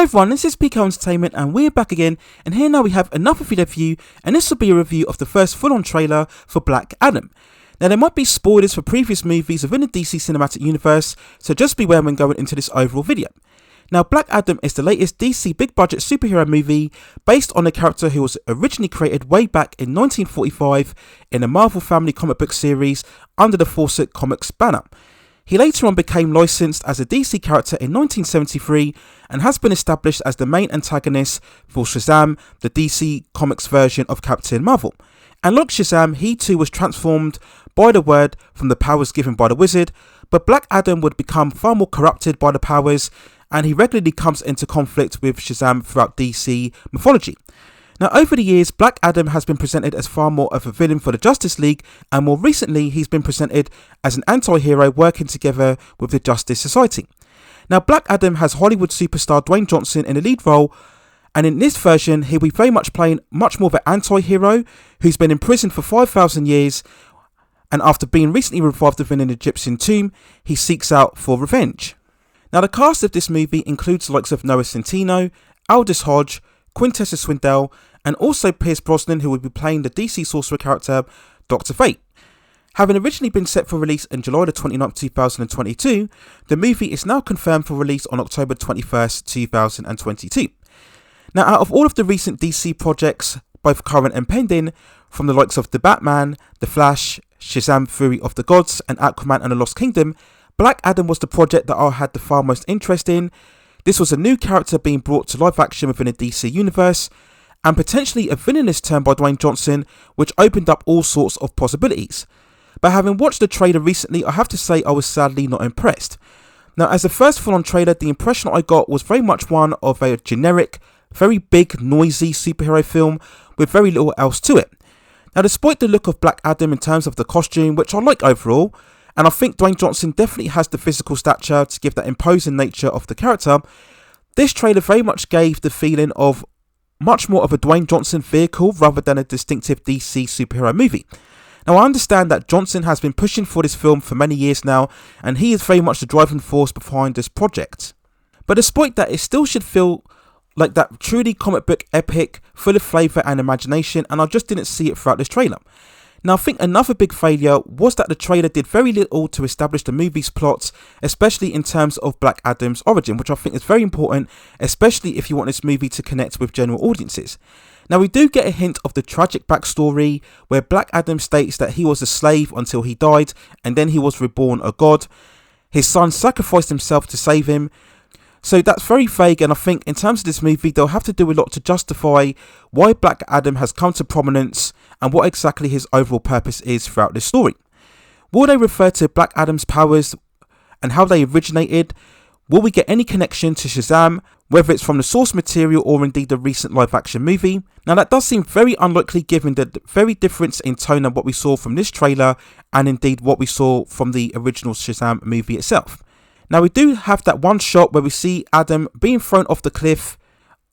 Hi everyone, this is PK Entertainment and we're back again, and here now we have another video for you, and this will be a review of the first full-on trailer for Black Adam. Now there might be spoilers for previous movies within the DC Cinematic Universe, so just beware when going into this overall video. Now Black Adam is the latest DC big budget superhero movie based on a character who was originally created way back in 1945 in the Marvel Family comic book series under the Fawcett Comics banner. He later on became licensed as a DC character in 1973 and has been established as the main antagonist for Shazam, the DC Comics version of Captain Marvel. And like Shazam, he too was transformed by the word from the powers given by the wizard, but Black Adam would become far more corrupted by the powers, and he regularly comes into conflict with Shazam throughout DC mythology. Now over the years, Black Adam has been presented as far more of a villain for the Justice League, and more recently he's been presented as an anti-hero working together with the Justice Society. Now Black Adam has Hollywood superstar Dwayne Johnson in the lead role, and in this version he'll be very much playing much more of an anti-hero who's been imprisoned for 5,000 years, and after being recently revived within an Egyptian tomb, he seeks out for revenge. Now the cast of this movie includes the likes of Noah Centinho, Aldous Hodge, Quintessa Swindell, and also Brosnan, who will be playing the DC sorcerer character Dr. Fate. Having originally been set for release in July 29, 2022, the movie is now confirmed for release on October 21st, 2022. Now out of all of the recent DC projects, both current and pending, from the likes of The Batman, The Flash, Shazam Fury of the Gods, and Aquaman and the Lost Kingdom, Black Adam was the project that I had the far most interest in. This was a new character being brought to live action within the DC universe, and potentially a villainous turn by Dwayne Johnson, which opened up all sorts of possibilities. But having watched the trailer recently, I have to say I was sadly not impressed. Now as the first full-on trailer, the impression I got was very much one of a generic, very big, noisy superhero film with very little else to it. Now despite the look of Black Adam in terms of the costume, which I like overall, and I think Dwayne Johnson definitely has the physical stature to give that imposing nature of the character, this trailer very much gave the feeling of much more of a Dwayne Johnson vehicle rather than a distinctive DC superhero movie. Now I understand that Johnson has been pushing for this film for many years now, and he is very much the driving force behind this project. But despite that, it still should feel like that truly comic book epic, full of flavour and imagination, and I just didn't see it throughout this trailer. Now I think another big failure was that the trailer did very little to establish the movie's plot, especially in terms of Black Adam's origin, which I think is very important, especially if you want this movie to connect with general audiences. Now we do get a hint of the tragic backstory where Black Adam states that he was a slave until he died, and then he was reborn a god. His son sacrificed himself to save him. So that's very vague, and I think in terms of this movie they'll have to do a lot to justify why Black Adam has come to prominence and what exactly his overall purpose is throughout this story. Will they refer to Black Adam's powers and how they originated? Will we get any connection to Shazam, whether it's from the source material or indeed the recent live action movie? Now that does seem very unlikely given the very difference in tone of what we saw from this trailer and indeed what we saw from the original Shazam movie itself. Now we do have that one shot where we see Adam being thrown off the cliff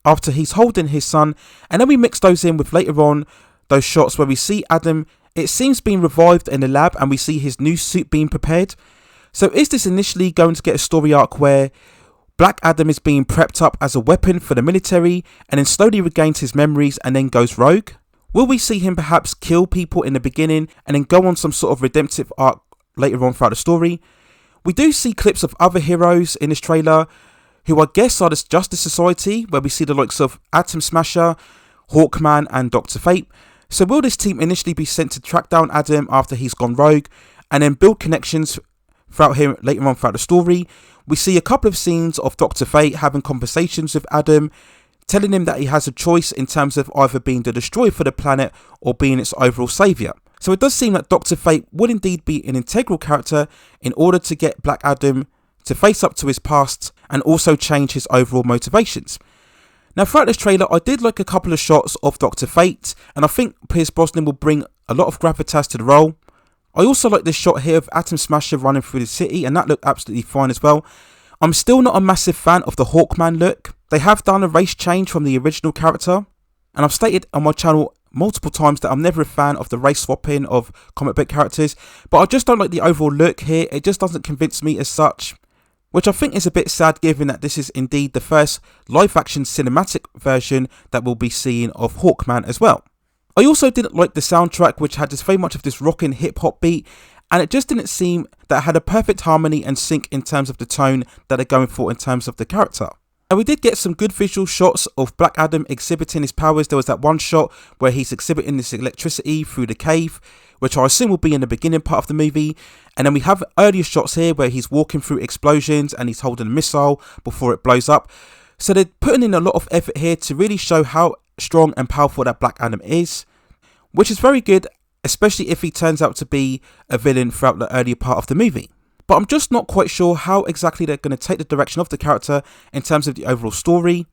after he's holding his son, and then we mix those in with later on those shots where we see Adam, it seems, being revived in the lab, and we see his new suit being prepared. So is this initially going to get a story arc where Black Adam is being prepped up as a weapon for the military and then slowly regains his memories and then goes rogue? Will we see him perhaps kill people in the beginning and then go on some sort of redemptive arc later on throughout the story? We do see clips of other heroes in this trailer who I guess are the Justice Society, where we see the likes of Atom Smasher, Hawkman and Dr. Fate. So will this team initially be sent to track down Adam after he's gone rogue and then build connections throughout him later on throughout the story? We see a couple of scenes of Dr. Fate having conversations with Adam, telling him that he has a choice in terms of either being the destroyer for the planet or being its overall saviour. So it does seem that Dr. Fate would indeed be an integral character in order to get Black Adam to face up to his past and also change his overall motivations. Now throughout this trailer I did like a couple of shots of Dr. Fate, and I think Brosnan will bring a lot of gravitas to the role. I also like this shot here of Atom Smasher running through the city, and that looked absolutely fine as well. I'm still not a massive fan of the Hawkman look. They have done a race change from the original character, and I've stated on my channel multiple times that I'm never a fan of the race swapping of comic book characters, but I just don't like the overall look here. It just doesn't convince me as such. which I think is a bit sad given that this is indeed the first live action cinematic version that we'll be seeing of Hawkman as well. I also didn't like the soundtrack, which had very much of this rocking hip hop beat, and it just didn't seem that it had a perfect harmony and sync in terms of the tone that they're going for in terms of the character. And we did get some good visual shots of Black Adam exhibiting his powers. There was that one shot where he's exhibiting this electricity through the cave, which I assume will be in the beginning part of the movie. And then we have earlier shots here where he's walking through explosions and he's holding a missile before it blows up. So they're putting in a lot of effort here to really show how strong and powerful that Black Adam is, which is very good, especially if he turns out to be a villain throughout the earlier part of the movie. But I'm just not quite sure how exactly they're going to take the direction of the character in terms of the overall story.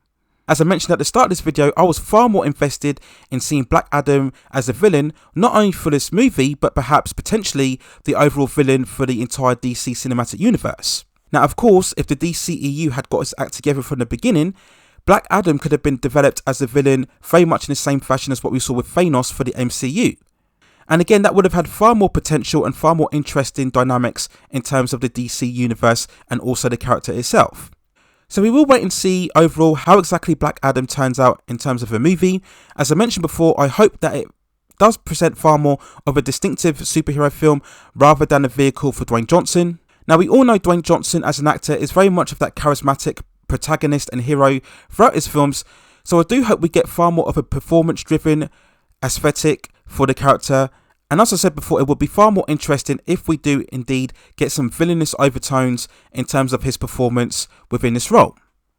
As I mentioned at the start of this video, I was far more invested in seeing Black Adam as a villain, not only for this movie, but perhaps potentially the overall villain for the entire DC cinematic universe. Now, of course, if the DCEU had got its act together from the beginning, Black Adam could have been developed as a villain very much in the same fashion as what we saw with Thanos for the MCU. And again, that would have had far more potential and far more interesting dynamics in terms of the DC universe and also the character itself. So we will wait and see overall how exactly Black Adam turns out in terms of a movie. As I mentioned before, I hope that it does present far more of a distinctive superhero film rather than a vehicle for Dwayne Johnson. Now, we all know Dwayne Johnson as an actor is very much of that charismatic protagonist and hero throughout his films. So I do hope we get far more of a performance-driven aesthetic for the character. And as I said before, it would be far more interesting if we do indeed get some villainous overtones in terms of his performance within this role.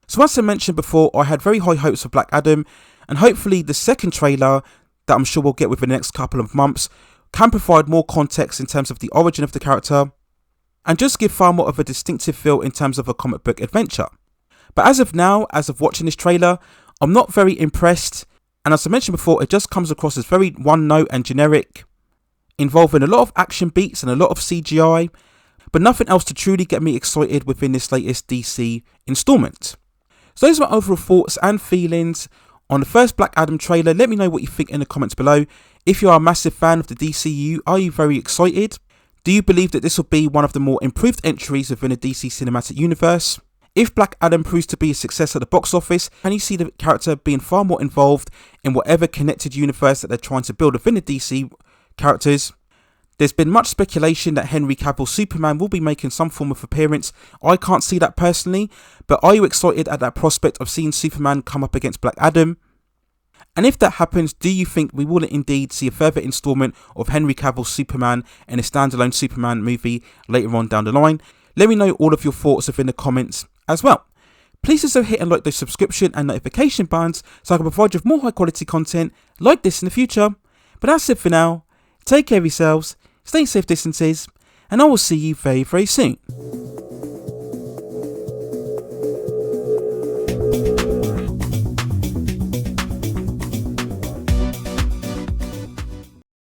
So as I mentioned before, I had very high hopes for Black Adam, and hopefully the second trailer that I'm sure we'll get within the next couple of months can provide more context in terms of the origin of the character and just give far more of a distinctive feel in terms of a comic book adventure. But as of now, as of watching this trailer, I'm not very impressed, and as I mentioned before, it just comes across as very one-note and generic, involving a lot of action beats and a lot of CGI, but nothing else to truly get me excited within this latest DC installment. So those are my overall thoughts and feelings on the first Black Adam trailer. Let me know what you think in the comments below. If you are a massive fan of the DCU, are you very excited? Do you believe that this will be one of the more improved entries within the DC cinematic universe? If Black Adam proves to be a success at the box office, can you see the character being far more involved in whatever connected universe that they're trying to build within the DC characters? There's been much speculation that Henry Cavill's Superman will be making some form of appearance. I can't see that personally, but are you excited at that prospect of seeing Superman come up against Black Adam? And if that happens, do you think we will indeed see a further installment of Henry Cavill's Superman in a standalone Superman movie later on down the line? Let me know all of your thoughts within the comments as well. Please also hit and like those subscription and notification buttons so I can provide you with more high quality content like this in the future. But that's it for now. Take care of yourselves, stay safe distances, and I will see you very, very soon.